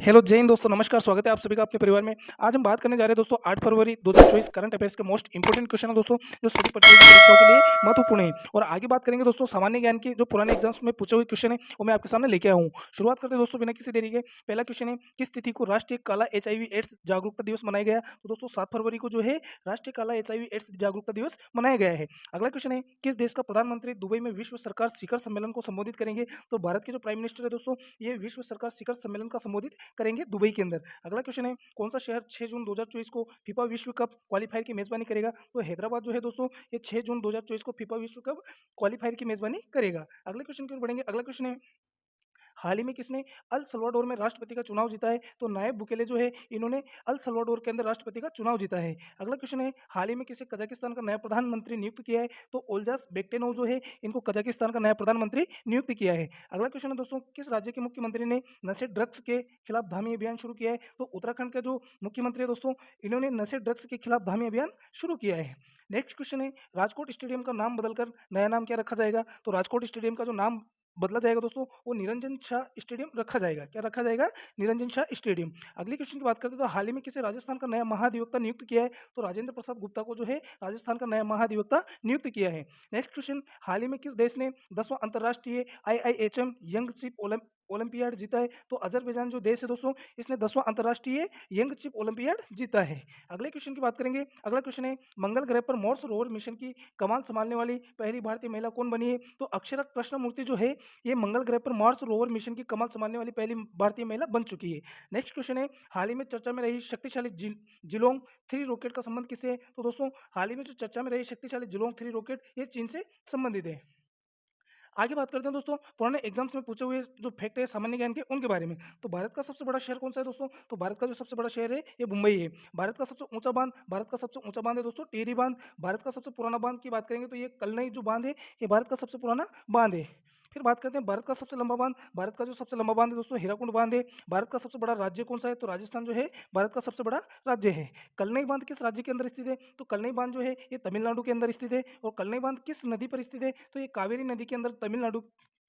Hello जय हिंद दोस्तों, नमस्कार। स्वागत है आप सभी का अपने परिवार में। आज हम बात करने जा रहे हैं दोस्तों 8 फरवरी 2024 करंट अफेयर्स के मोस्ट इंपोर्टेंट क्वेश्चन है दोस्तों, जो सभी प्रतियोगी परीक्षाओं के लिए महत्वपूर्ण है। और आगे बात करेंगे दोस्तों सामान्य ज्ञान के जो पुराने एग्जाम्स में पूछे हुए क्वेश्चन है, वो मैं आपके सामने लेके आया हूँ। शुरुआत करते हैं दोस्तों बिना किसी देरी के। पहला क्वेश्चन है, किस तिथि को राष्ट्रीय काला HIV एड्स जागरूकता दिवस मनाया गया? तो दोस्तों 7 फरवरी को जो है राष्ट्रीय काला HIV एड्स जागरूकता दिवस मनाया गया है। अगला क्वेश्चन है, किस देश का प्रधानमंत्री दुबई में विश्व सरकार शिखर सम्मेलन को संबोधित करेंगे? तो भारत के जो प्राइम मिनिस्टर है दोस्तों, ये विश्व सरकार शिखर सम्मेलन का संबोधित करेंगे दुबई के अंदर। अगला क्वेश्चन है, कौन सा शहर 6 जून 2024 को फीफा विश्व कप क्वालीफायर की मेजबानी करेगा? तो हैदराबाद जो है दोस्तों, ये 6 जून 2024 को फीफा विश्व कप क्वालीफायर की मेजबानी करेगा। अगले क्वेश्चन की ओर बढ़ेंगे। अगला क्वेश्चन है, हाल ही में किसने अल सल्वाडोर में राष्ट्रपति का चुनाव जीता है? तो नायब बुकेले जो है, इन्होंने अल सल्वाडोर के अंदर राष्ट्रपति का चुनाव जीता है। अगला क्वेश्चन है, हाल ही में किसे कजाकिस्तान का नया प्रधानमंत्री नियुक्त किया है? तो ओल्जास बेक्टेनोव जो है, इनको कजाकिस्तान का नया प्रधानमंत्री नियुक्त किया है। अगला क्वेश्चन है दोस्तों, किस राज्य के मुख्यमंत्री ने नशे ड्रग्स के खिलाफ धामी अभियान शुरू किया है? तो उत्तराखंड का जो मुख्यमंत्री है दोस्तों, इन्होंने नशे ड्रग्स के खिलाफ धामी अभियान शुरू किया है। नेक्स्ट क्वेश्चन है, राजकोट स्टेडियम का नाम बदलकर नया नाम क्या रखा जाएगा? तो राजकोट स्टेडियम का जो नाम बदला जाएगा दोस्तों, वो निरंजन शाह स्टेडियम रखा जाएगा। क्या रखा जाएगा? निरंजन शाह स्टेडियम। अगले क्वेश्चन की बात करते हैं, तो हाल ही में किसे राजस्थान का नया महाधिवक्ता नियुक्त किया है? तो राजेंद्र प्रसाद गुप्ता को जो है राजस्थान का नया महाधिवक्ता नियुक्त किया है। नेक्स्ट क्वेश्चन, हाल ही में किस देश ने 10वां अंतर्राष्ट्रीय IIHM यंग चिप ओलंपियाड जीता है? तो अजरबैजान जो देश है दोस्तों, इसने 10वां अंतर्राष्ट्रीय यंग चिप ओलंपियाड जीता है। अगले क्वेश्चन की बात करेंगे। अगला क्वेश्चन है, मंगल ग्रह पर मार्स रोवर मिशन की कमान संभालने वाली पहली भारतीय महिला कौन बनी है? तो अक्षरा कृष्णमूर्ति जो है, ये मंगल ग्रह पर मार्स रोवर मिशन की कमान संभालने वाली पहली भारतीय महिला बन चुकी है। नेक्स्ट क्वेश्चन है, हाल ही में चर्चा में रही शक्तिशाली जिलोंग 3 रॉकेट का संबंध किससे है? तो दोस्तों हाल ही में जो चर्चा में रही शक्तिशाली जिलोंग 3 रॉकेट, ये चीन से संबंधित है। आगे बात करते हैं दोस्तों पुराने एग्जाम्स में पूछे हुए जो फैक्ट है सामान्य ज्ञान के, उनके बारे में। तो भारत का सबसे बड़ा शहर कौन सा है दोस्तों? तो भारत का जो सबसे बड़ा शहर है, ये मुंबई है। भारत का सबसे ऊंचा बांध है दोस्तों टिहरी बांध। भारत का सबसे पुराना बांध की बात करेंगे तो ये कलनई जो बांध है, ये भारत का सबसे पुराना बांध है। फिर बात करते हैं भारत का सबसे लंबा बांध। भारत का जो सबसे लंबा बांध है दोस्तों, हीराकुंड बांध है। भारत का सबसे बड़ा राज्य कौन सा है? तो राजस्थान जो है भारत का सबसे बड़ा राज्य है। कलनई बांध किस राज्य के अंदर स्थित है? तो कलनई बांध जो है, ये तमिलनाडु के अंदर स्थित है। और कलनई बांध किस नदी पर स्थित है? तो ये कावेरी नदी के अंदर, तमिलनाडु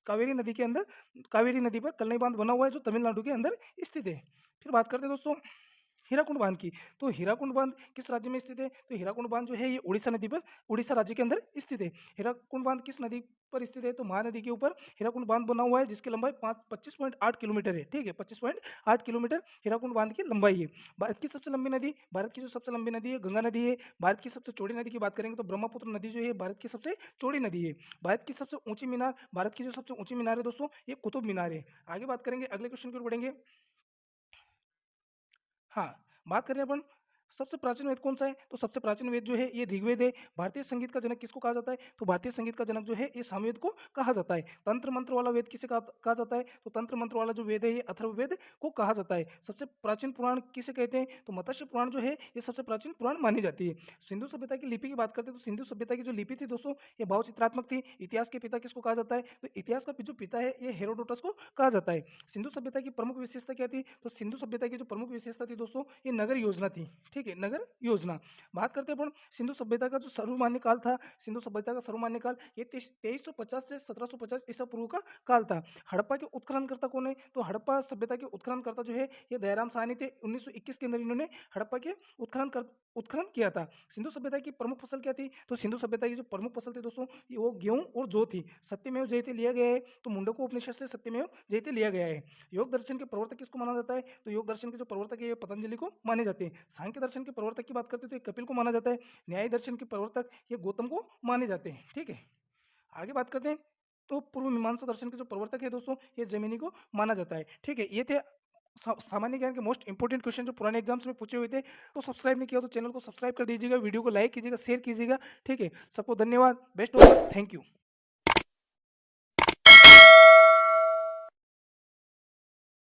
कावेरी नदी के अंदर, कावेरी नदी पर कलनई बांध बना हुआ है, जो तमिलनाडु के अंदर स्थित है। फिर बात करते हैं दोस्तों हीराकुंड बांध की। तो हीराकुंड बांध किस राज्य में स्थित है? तो हीराकुंड बांध जो है, ये उड़ीसा नदी पर, उड़ीसा राज्य के अंदर स्थित है। हीराकुंड बांध किस नदी पर स्थित है? तो महानदी के ऊपर हीराकुंड बांध बना हुआ है, जिसकी लंबाई 25.8 किलोमीटर है। ठीक है, 25.8 किलोमीटर हीराकुंड बांध की लंबाई है। भारत की सबसे लंबी नदी, भारत की जो सबसे लंबी नदी है, गंगा नदी है। भारत की सबसे चौड़ी नदी की बात करेंगे तो ब्रह्मपुत्र नदी जो है भारत की सबसे चौड़ी नदी है। भारत की सबसे ऊंची मीनार, भारत की जो सबसे ऊंची मीनार है दोस्तों, ये कुतुब मीनार है। आगे बात करेंगे, अगले क्वेश्चन की ओर बढ़ेंगे। हाँ, बात करें अपन सबसे प्राचीन वेद कौन सा है? तो सबसे प्राचीन वेद जो है, ये ऋग्वेद है। भारतीय संगीत का जनक किसको कहा जाता है? तो भारतीय संगीत का जनक जो है, ये सामवेद को कहा जाता है। तंत्र मंत्र वाला वेद किसे कहा जाता है? तो तंत्र मंत्र वाला जो वेद है, ये अथर्ववेद को कहा जाता है। सबसे प्राचीन पुराण किसे कहते हैं? तो मत्स्य पुराण जो है, ये सबसे प्राचीन पुराण मानी जाती है। सिंधु सभ्यता की लिपि की बात करते हैं तो सिंधु सभ्यता की जो लिपि थी दोस्तों, ये भावचित्रात्मक थी। इतिहास के पिता किसको कहा जाता है? तो इतिहास का जो पिता है, ये हेरोडोटस को कहा जाता है। सिंधु सभ्यता की प्रमुख विशेषता क्या थी? तो सिंधु सभ्यता की जो प्रमुख विशेषता थी दोस्तों, ये नगर योजना थी। ठीक है, नगर योजना। बात करते हैं अपन सिंधु सभ्यता का जो सर्वमान्य काल था। सिंधु सभ्यता का सर्वमान्य काल ये 2350 से 1750 ईसा पूर्व का काल था। हड़प्पा के उत्खननकर्ता कौन है? तो हड़प्पा सभ्यता के उत्खननकर्ता जो है, ये दयाराम साहनी थे। 1921 के अंदर इन्होंने हड़प्पा के उत्खनन किया था। सिंधु सभ्यता की प्रमुख फसल क्या थी? तो सिंधु सभ्यता की जो प्रमुख फसल थी दोस्तों, ये वो गेहूं और जौ थी। सत्यमेव जयते लिया गया है, तो मुंडको उपनिषद से सत्यमेव जयते लिया गया है। योग दर्शन के प्रवर्तक किसको माना जाता है? तो योग दर्शन के जो प्रवर्तक है, ये पतंजलि को माने जाते हैं। सांख्य दर्शन के प्रवर्तक की बात करते हैं तो ये कपिल को माना जाता है। न्याय दर्शन के प्रवर्तक ये गौतम को माने जाते हैं। ठीक है, आगे बात करते हैं। तो पूर्व मीमांसा दर्शन के जो प्रवर्तक है दोस्तों, ये जैमिनी को माना जाता है। ठीक है, ये थे सामान्य ज्ञान के मोस्ट इंपोर्टेंट क्वेश्चन जो पुराने एग्जाम्स में पूछे हुए थे। तो सब्सक्राइब नहीं किया तो चैनल को सब्सक्राइब कर दीजिएगा, वीडियो को लाइक कीजिएगा, शेयर कीजिएगा। ठीक है, सबको धन्यवाद, best of luck, thank you.